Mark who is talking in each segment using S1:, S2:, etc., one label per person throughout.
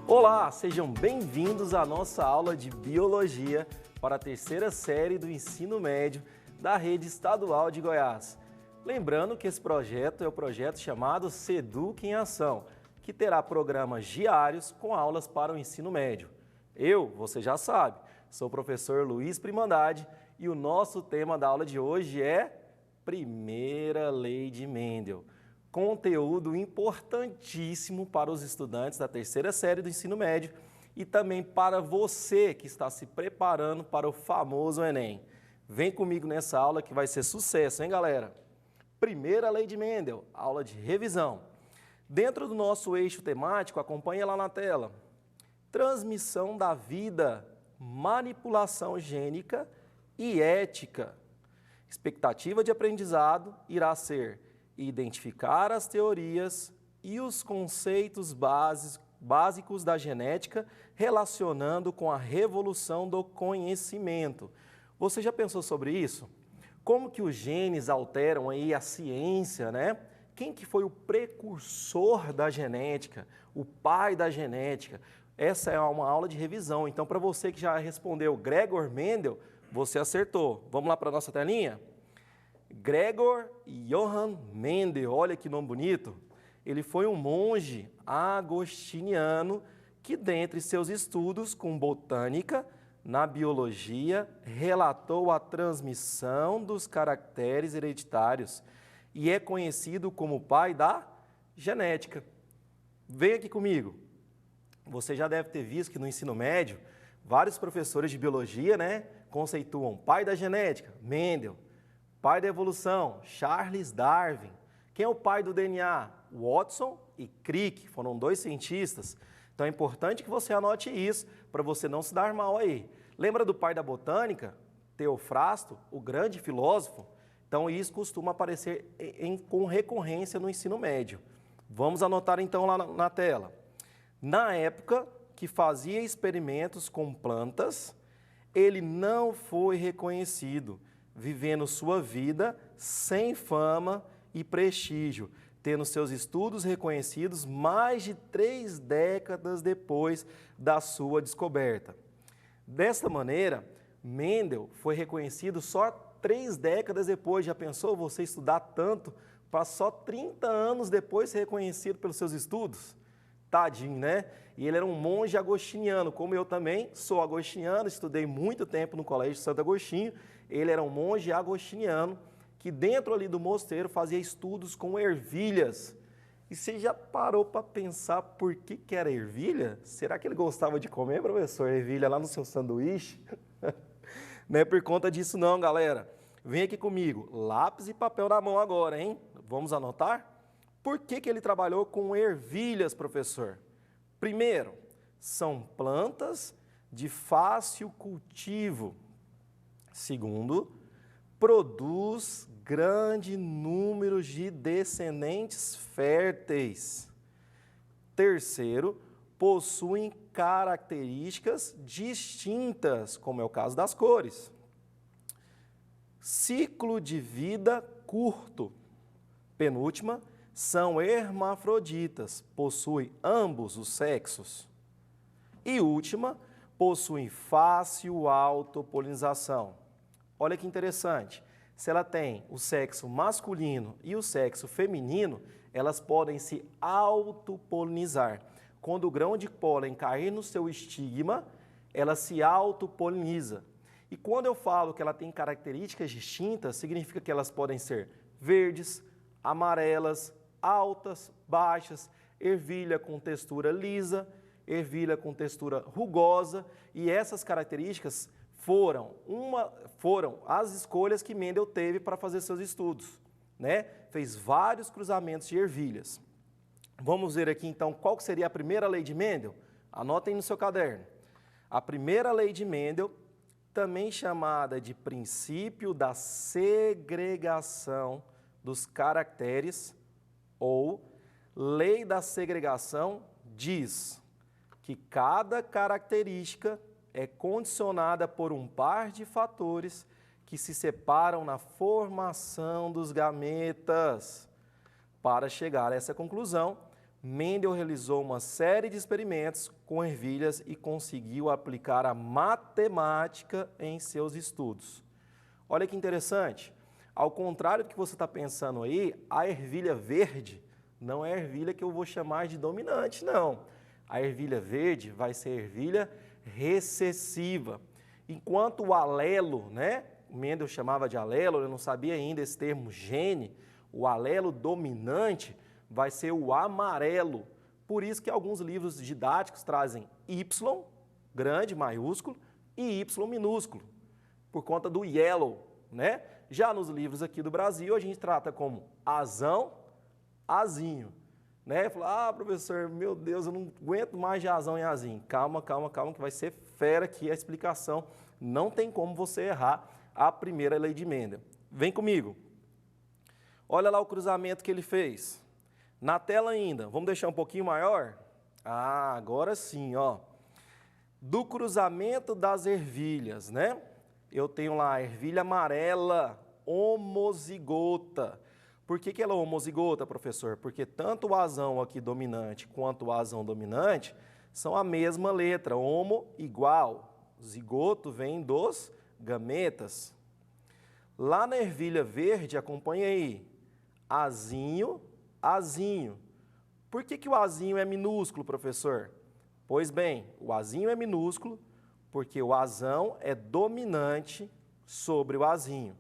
S1: Olá, sejam bem-vindos à nossa aula de Biologia para a terceira série do ensino médio da Rede Estadual de Goiás. Lembrando que esse projeto é o projeto chamado SEDUC em Ação, que terá programas diários com aulas para o ensino médio. Você já sabe, sou o professor Luiz Primandade e o nosso tema da aula de hoje é Primeira Lei de Mendel. Conteúdo importantíssimo para os estudantes da terceira série do ensino médio e também para você que está se preparando para o famoso Enem. Vem comigo nessa aula que vai ser sucesso, hein, galera? Primeira Lei de Mendel, aula de revisão. Dentro do nosso eixo temático, acompanha lá na tela. Transmissão da vida, manipulação gênica e ética. Expectativa de aprendizado irá ser identificar as teorias e os conceitos básicos da genética relacionando com a revolução do conhecimento. Você já pensou sobre isso? Como que os genes alteram aí a ciência, né? Quem que foi o precursor da genética, o pai da genética? Essa é uma aula de revisão, então para você que já respondeu Gregor Mendel, você acertou. Vamos lá para a nossa telinha? Gregor Johann Mendel, olha que nome bonito. Ele foi um monge agostiniano que, dentre seus estudos com botânica, na biologia, relatou a transmissão dos caracteres hereditários e é conhecido como o pai da genética. Vem aqui comigo. Você já deve ter visto que no ensino médio, vários professores de biologia, conceituam pai da genética, Mendel. Pai da evolução, Charles Darwin. Quem é o pai do DNA? Watson e Crick, foram dois cientistas. Então é importante que você anote isso, para você não se dar mal aí. Lembra do pai da botânica? Teofrasto, o grande filósofo? Então isso costuma aparecer com recorrência no ensino médio. Vamos anotar então lá na tela. Na época que fazia experimentos com plantas, ele não foi reconhecido, vivendo sua vida sem fama e prestígio, tendo seus estudos reconhecidos mais de 3 décadas depois da sua descoberta. Desta maneira, Mendel foi reconhecido só 3 décadas depois. Já pensou você estudar tanto para só 30 anos depois ser reconhecido pelos seus estudos? Tadinho, né? E ele era um monge agostiniano, como eu também sou agostiniano, estudei muito tempo no Colégio Santo Agostinho. Ele era um monge agostiniano que dentro ali do mosteiro fazia estudos com ervilhas. E você já parou para pensar por que era ervilha? Será que ele gostava de comer, professor, ervilha lá no seu sanduíche? Não é por conta disso não, galera. Vem aqui comigo, lápis e papel na mão agora, hein? Vamos anotar? Por que ele trabalhou com ervilhas, professor? Primeiro, são plantas de fácil cultivo. Segundo, produz grande número de descendentes férteis. Terceiro, possuem características distintas, como é o caso das cores. Ciclo de vida curto. Penúltima, são hermafroditas, possuem ambos os sexos. E última, possuem fácil autopolinização. Olha que interessante, se ela tem o sexo masculino e o sexo feminino, elas podem se autopolinizar. Quando o grão de pólen cair no seu estigma, ela se autopoliniza. E quando eu falo que ela tem características distintas, significa que elas podem ser verdes, amarelas, altas, baixas, ervilha com textura lisa, ervilha com textura rugosa, e essas características foram as escolhas que Mendel teve para fazer seus estudos, Fez vários cruzamentos de ervilhas. Vamos ver aqui então qual seria a primeira lei de Mendel? Anotem no seu caderno. A primeira lei de Mendel, também chamada de princípio da segregação dos caracteres ou lei da segregação, diz que cada característica é condicionada por um par de fatores que se separam na formação dos gametas. Para chegar a essa conclusão, Mendel realizou uma série de experimentos com ervilhas e conseguiu aplicar a matemática em seus estudos. Olha que interessante, ao contrário do que você está pensando aí, a ervilha verde não é a ervilha que eu vou chamar de dominante, não. A ervilha verde vai ser a ervilha recessiva, enquanto o alelo, né? O Mendel chamava de alelo, eu não sabia ainda esse termo gene, o alelo dominante vai ser o amarelo. Por isso que alguns livros didáticos trazem Y, grande, maiúsculo, e Y minúsculo, por conta do yellow, né? Já nos livros aqui do Brasil, a gente trata como azão, azinho, né? Fala, professor, meu Deus, eu não aguento mais de azão e azinho. Calma, calma, calma, que vai ser fera aqui a explicação. Não tem como você errar a primeira lei de Mendel. Vem comigo. Olha lá o cruzamento que ele fez. Na tela ainda, vamos deixar um pouquinho maior? Ah, agora sim, ó. Do cruzamento das ervilhas, né? Eu tenho lá a ervilha amarela, homozigota. Por que ela é homozigota, professor? Porque tanto o azão aqui dominante quanto o azão dominante são a mesma letra, homo igual. Zigoto vem dos gametas. Lá na ervilha verde, acompanha aí, azinho, azinho. Por que o azinho é minúsculo, professor? Pois bem, o azinho é minúsculo porque o azão é dominante sobre o azinho.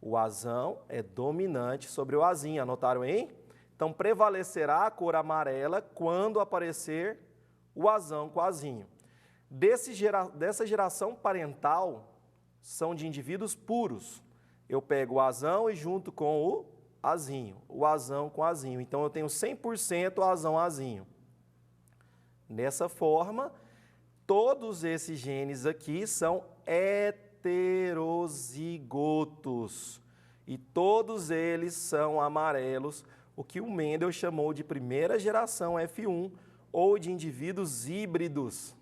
S1: O azão é dominante sobre o azinho, anotaram aí? Então, prevalecerá a cor amarela quando aparecer o azão com o azinho. Dessa geração parental, são de indivíduos puros. Eu pego o azão e junto com o azinho, o azão com o azinho. Então, eu tenho 100% azão-azinho. Dessa forma, todos esses genes aqui são heterozigotos. E todos eles são amarelos, o que o Mendel chamou de primeira geração F1 ou de indivíduos híbridos.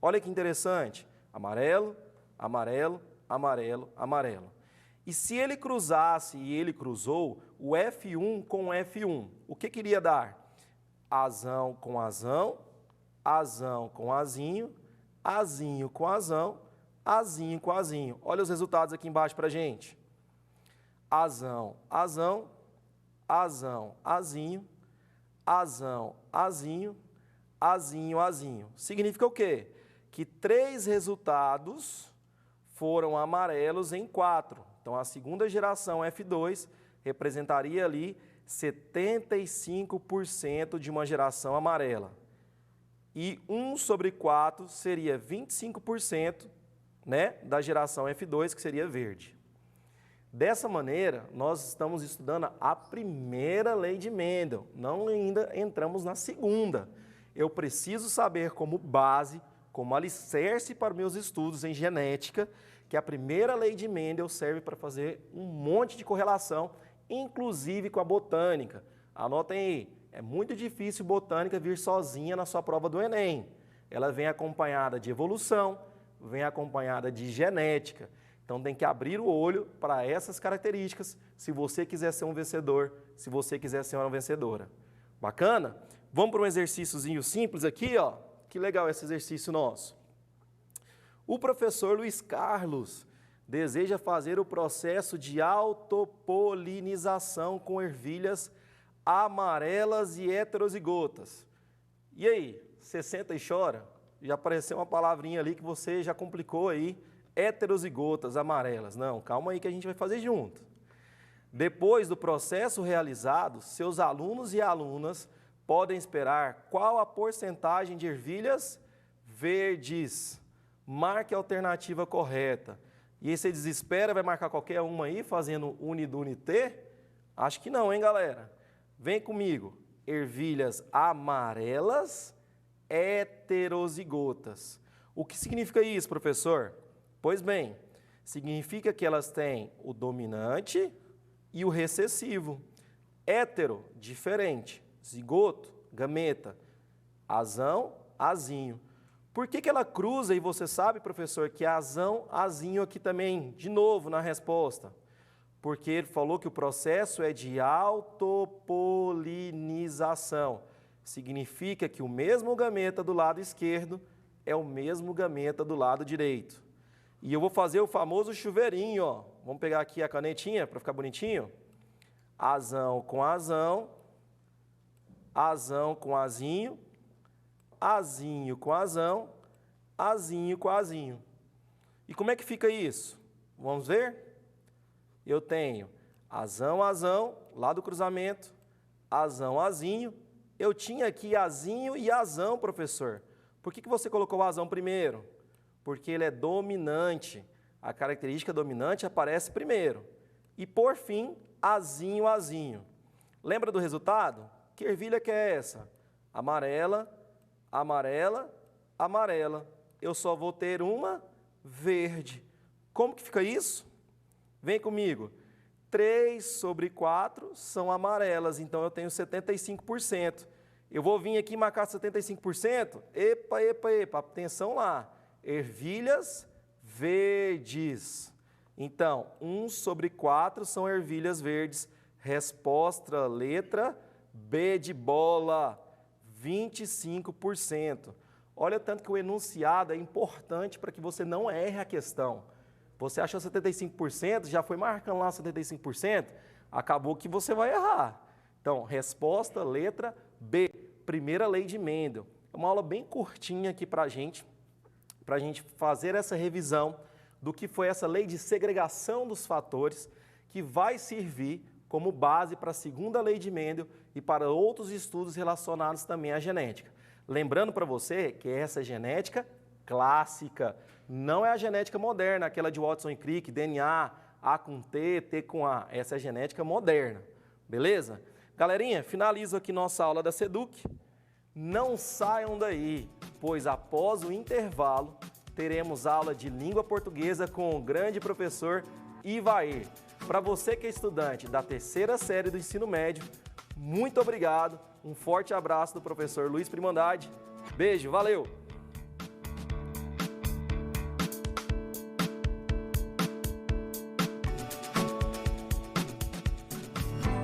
S1: Olha que interessante. Amarelo, amarelo, amarelo, amarelo. E se ele cruzasse, e ele cruzou, o F1 com F1, o que queria dar? Azão com azão, azão com azinho, azinho com azão, azinho com azinho. Olha os resultados aqui embaixo para a gente. Azão, azão, azão, azinho, azão, azinho, azinho, azinho. Significa o quê? Que 3 resultados foram amarelos em 4. Então, a segunda geração F2 representaria ali 75% de uma geração amarela. E 1 sobre 4 seria 25%, né, da geração F2, que seria verde. Dessa maneira, nós estamos estudando a primeira lei de Mendel, não ainda entramos na segunda. Eu preciso saber como base, como alicerce para meus estudos em genética, que a primeira lei de Mendel serve para fazer um monte de correlação, inclusive com a botânica. Anotem aí, é muito difícil botânica vir sozinha na sua prova do Enem. Ela vem acompanhada de evolução, vem acompanhada de genética. Então tem que abrir o olho para essas características se você quiser ser um vencedor, se você quiser ser uma vencedora. Bacana? Vamos para um exercíciozinho simples aqui, ó. Que legal esse exercício nosso. O professor Luiz Carlos deseja fazer o processo de autopolinização com ervilhas amarelas e heterozigotas. E aí, você senta e chora? Já apareceu uma palavrinha ali que você já complicou aí, heterozigotas amarelas. Não, calma aí que a gente vai fazer junto. Depois do processo realizado, seus alunos e alunas podem esperar qual a porcentagem de ervilhas verdes. Marque a alternativa correta. E aí você desespera, vai marcar qualquer uma aí, fazendo unidunité? Acho que não, hein, galera? Vem comigo. Ervilhas amarelas, heterozigotas. O que significa isso, professor? Pois bem, significa que elas têm o dominante e o recessivo. Hétero, diferente. Zigoto, gameta. Azão, azinho. Por que ela cruza e você sabe, professor, que é azão, azinho aqui também, de novo na resposta? Porque ele falou que o processo é de autopolinização. significa que o mesmo gameta do lado esquerdo é o mesmo gameta do lado direito. E eu vou fazer o famoso chuveirinho, ó. Vamos pegar aqui a canetinha para ficar bonitinho. Azão com azão, azão com azinho, azinho com azão, azinho com azinho. E como é que fica isso? Vamos ver? Eu tenho azão, azão, lá do cruzamento, azão, azinho. Eu tinha aqui azinho e azão, professor. Por que você colocou o azão primeiro? Porque ele é dominante. A característica dominante aparece primeiro. E, por fim, azinho, azinho. Lembra do resultado? Que ervilha que é essa? Amarela, amarela, amarela. Eu só vou ter uma verde. Como que fica isso? Vem comigo. 3 sobre 4 são amarelas, então eu tenho 75%. Eu vou vir aqui marcar 75%. Epa, epa, epa, atenção lá. Ervilhas verdes. Então, 1 sobre 4 são ervilhas verdes. Resposta, letra B de bola, 25%. Olha tanto que o enunciado é importante para que você não erre a questão. Você achou 75%, já foi marcando lá 75%, acabou que você vai errar. Então, resposta, letra B, primeira lei de Mendel. É uma aula bem curtinha aqui para a gente fazer essa revisão do que foi essa lei de segregação dos fatores, que vai servir como base para a segunda lei de Mendel e para outros estudos relacionados também à genética. Lembrando para você que essa é genética clássica, não é a genética moderna, aquela de Watson e Crick, DNA, A com T, T com A. Essa é a genética moderna, beleza? Galerinha, finalizo aqui nossa aula da SEDUC. Não saiam daí, pois após o intervalo, teremos aula de língua portuguesa com o grande professor Ivair. Para você que é estudante da terceira série do ensino médio, muito obrigado, um forte abraço do professor Luiz Primandade. Beijo, valeu!